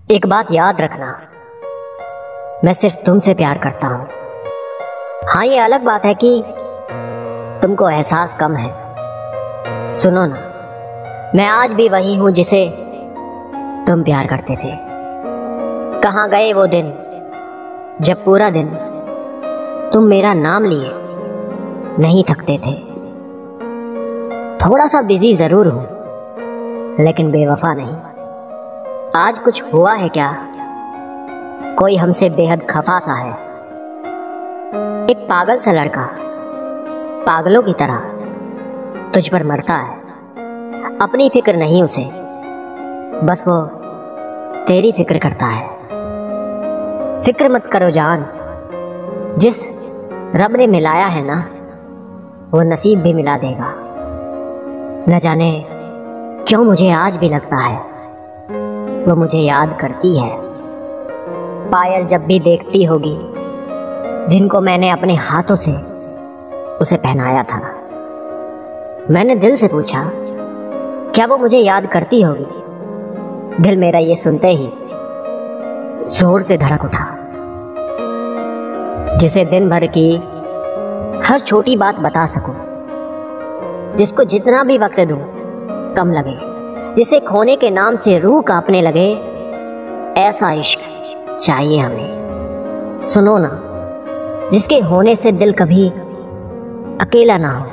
एक बात याद रखना, मैं सिर्फ तुमसे प्यार करता हूं। हाँ, ये अलग बात है कि तुमको एहसास कम है। सुनो ना, मैं आज भी वही हूं जिसे तुम प्यार करते थे। कहाँ गए वो दिन जब पूरा दिन तुम मेरा नाम लिए नहीं थकते थे। थोड़ा सा बिजी जरूर हूं लेकिन बेवफा नहीं। आज कुछ हुआ है क्या? कोई हमसे बेहद खफा सा है। एक पागल सा लड़का पागलों की तरह तुझ पर मरता है। अपनी फिक्र नहीं उसे, बस वो तेरी फिक्र करता है। फिक्र मत करो जान, जिस रब ने मिलाया है ना वो नसीब भी मिला देगा। न जाने क्यों मुझे आज भी लगता है वो मुझे याद करती है। पायल जब भी देखती होगी जिनको मैंने अपने हाथों से उसे पहनाया था। मैंने दिल से पूछा क्या वो मुझे याद करती होगी। दिल मेरा ये सुनते ही जोर से धड़क उठा। जिसे दिन भर की हर छोटी बात बता सकूं, जिसको जितना भी वक्त दूं कम लगे, जिसे खोने के नाम से रूह कांपने लगे, ऐसा इश्क चाहिए हमें। सुनो ना, जिसके होने से दिल कभी अकेला ना हो,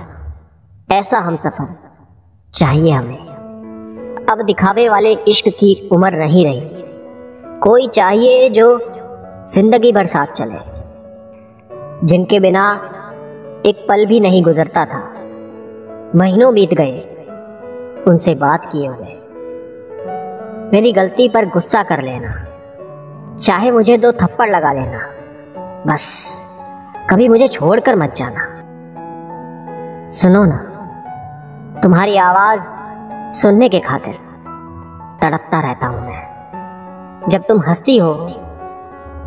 ऐसा हमसफर चाहिए हमें। अब दिखावे वाले इश्क की उम्र नहीं रही। कोई चाहिए जो जिंदगी भर साथ चले, जिनके बिना एक पल भी नहीं गुजरता था। महीनों बीत गए उनसे बात किए हुए। मेरी गलती पर गुस्सा कर लेना, चाहे मुझे 2 थप्पड़ लगा लेना, बस कभी मुझे छोड़कर मत जाना। सुनो ना, तुम्हारी आवाज सुनने के खातिर तड़पता रहता हूं मैं। जब तुम हंसती हो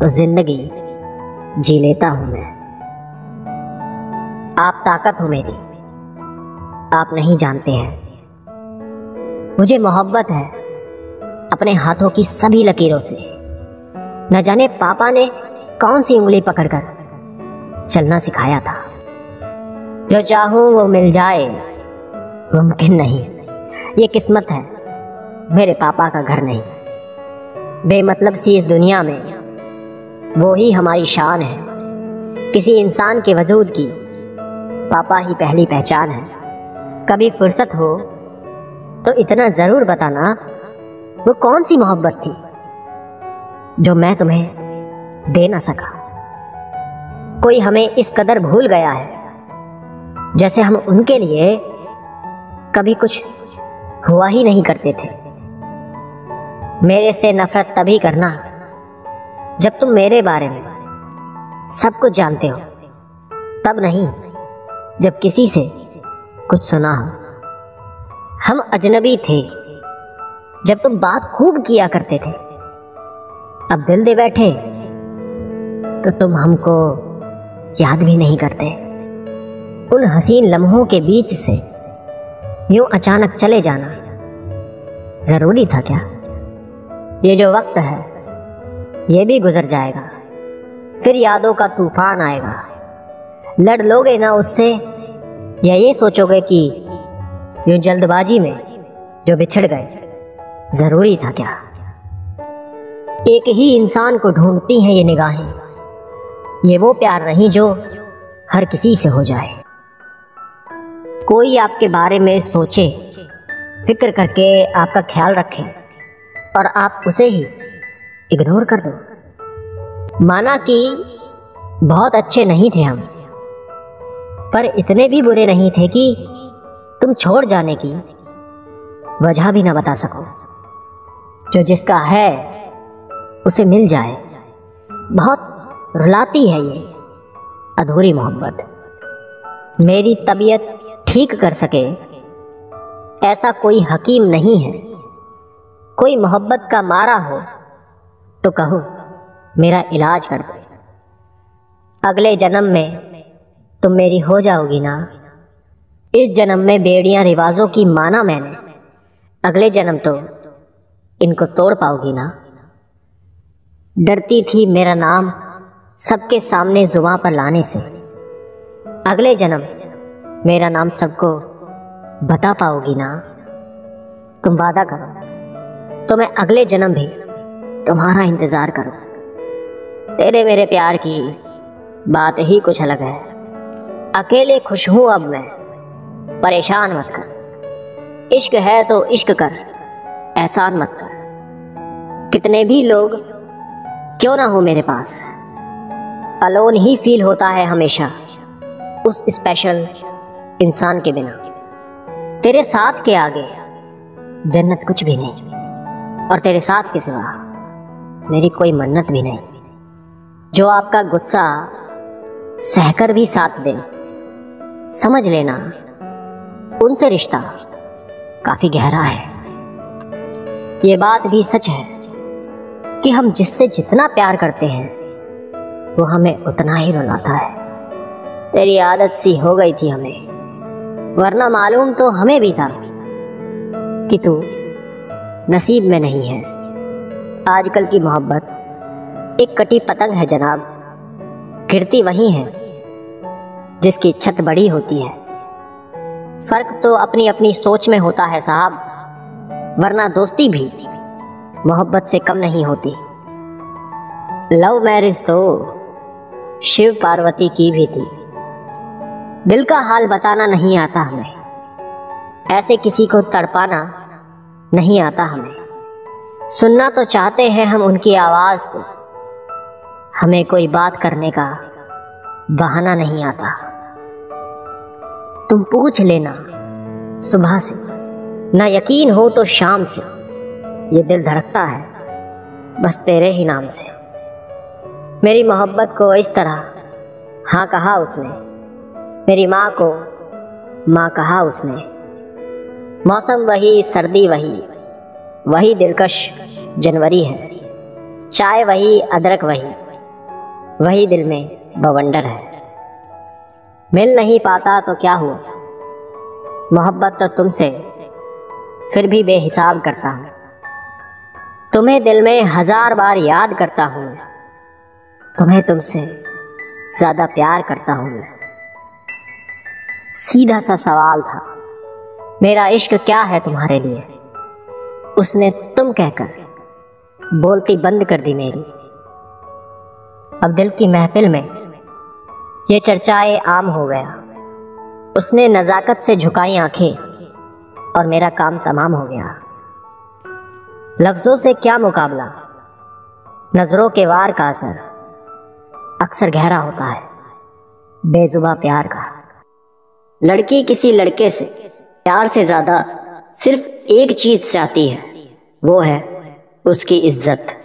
तो जिंदगी जी लेता हूं मैं। आप ताकत हो मेरी, आप नहीं जानते हैं। मुझे मोहब्बत है अपने हाथों की सभी लकीरों से। न जाने पापा ने कौन सी उंगली पकड़कर चलना सिखाया था। जो चाहूं वो मिल जाए मुमकिन नहीं, ये किस्मत है मेरे पापा का घर नहीं। बेमतलब सी इस दुनिया में वो ही हमारी शान है। किसी इंसान के वजूद की पापा ही पहली पहचान है। कभी फुर्सत हो तो इतना जरूर बताना, वो कौन सी मोहब्बत थी जो मैं तुम्हें दे ना सका। कोई हमें इस कदर भूल गया है जैसे हम उनके लिए कभी कुछ हुआ ही नहीं करते थे। मेरे से नफरत तभी करना जब तुम मेरे बारे में सब कुछ जानते हो, तब नहीं जब किसी से कुछ सुना हो। हम अजनबी थे जब तुम बात खूब किया करते थे। अब दिल दे बैठे तो तुम हमको याद भी नहीं करते। उन हसीन लम्हों के बीच से यूं अचानक चले जाना जरूरी था क्या? ये जो वक्त है ये भी गुजर जाएगा, फिर यादों का तूफान आएगा। लड़ लोगे ना उससे या ये सोचोगे कि यूं जल्दबाजी में जो बिछड़ गए जरूरी था क्या? एक ही इंसान को ढूंढती हैं ये निगाहें। ये वो प्यार नहीं जो हर किसी से हो जाए। कोई आपके बारे में सोचे, फिक्र करके आपका ख्याल रखे और आप उसे ही इग्नोर कर दो। माना कि बहुत अच्छे नहीं थे हम, पर इतने भी बुरे नहीं थे कि तुम छोड़ जाने की वजह भी ना बता सको। जो जिसका है उसे मिल जाए, बहुत रुलाती है ये अधूरी मोहब्बत। मेरी तबीयत ठीक कर सके ऐसा कोई हकीम नहीं है। कोई मोहब्बत का मारा हो तो कहो मेरा इलाज कर दे। अगले जन्म में तुम मेरी हो जाओगी ना। इस जन्म में बेड़ियां रिवाजों की माना मैंने, अगले जन्म तो इनको तोड़ पाओगी ना। डरती थी मेरा नाम सबके सामने जुबां पर लाने से। अगले जन्म मेरा नाम सबको बता पाओगी ना? तुम वादा करो तो मैं अगले जन्म भी तुम्हारा इंतजार करूं। तेरे मेरे प्यार की बात ही कुछ अलग है। अकेले खुश हूं अब मैं, परेशान मत कर। इश्क है तो इश्क कर, एहसान मत कर। कितने भी लोग क्यों ना हो मेरे पास, अलोन ही फील होता है हमेशा उस स्पेशल इंसान के बिना। तेरे साथ के आगे जन्नत कुछ भी नहीं, और तेरे साथ के सिवा मेरी कोई मन्नत भी नहीं। जो आपका गुस्सा सहकर भी साथ दे, समझ लेना उनसे रिश्ता काफी गहरा है। ये बात भी सच है कि हम जिससे जितना प्यार करते हैं वो हमें उतना ही रुलाता है। तेरी आदत सी हो गई थी हमें, वरना मालूम तो हमें भी था कि तू नसीब में नहीं है। आजकल की मोहब्बत एक कटी पतंग है जनाब, गिरती वही है जिसकी छत बड़ी होती है। फर्क तो अपनी अपनी सोच में होता है साहब, वरना दोस्ती भी मोहब्बत से कम नहीं होती। लव मैरिज तो शिव पार्वती की भी थी। दिल का हाल बताना नहीं आता हमें, ऐसे किसी को तड़पाना नहीं आता हमें। सुनना तो चाहते हैं हम उनकी आवाज को, हमें कोई बात करने का बहाना नहीं आता। तुम पूछ लेना सुबह से, ना यकीन हो तो शाम से, ये दिल धड़कता है बस तेरे ही नाम से। मेरी मोहब्बत को इस तरह हाँ कहा उसने, मेरी माँ को माँ कहा उसने। मौसम वही, सर्दी वही, वही दिलकश जनवरी है। चाय वही, अदरक वही, वही दिल में बवंडर है। मिल नहीं पाता तो क्या हुआ, मोहब्बत तो तुमसे फिर भी बेहिसाब करता हूँ। तुम्हें दिल में 1000 बार याद करता हूँ, तुम्हें तुमसे ज्यादा प्यार करता हूँ मैं। सीधा सा सवाल था, मेरा इश्क क्या है तुम्हारे लिए? उसने तुम कहकर बोलती बंद कर दी मेरी। अब दिल की महफिल में ये चर्चाए आम हो गया। उसने नज़ाकत से झुकाई आंखें और मेरा काम तमाम हो गया। लफ्जों से क्या मुकाबला, नजरों के वार का असर अक्सर गहरा होता है बेजुबा प्यार का। लड़की किसी लड़के से प्यार से ज्यादा सिर्फ एक चीज चाहती है, वो है उसकी इज्जत।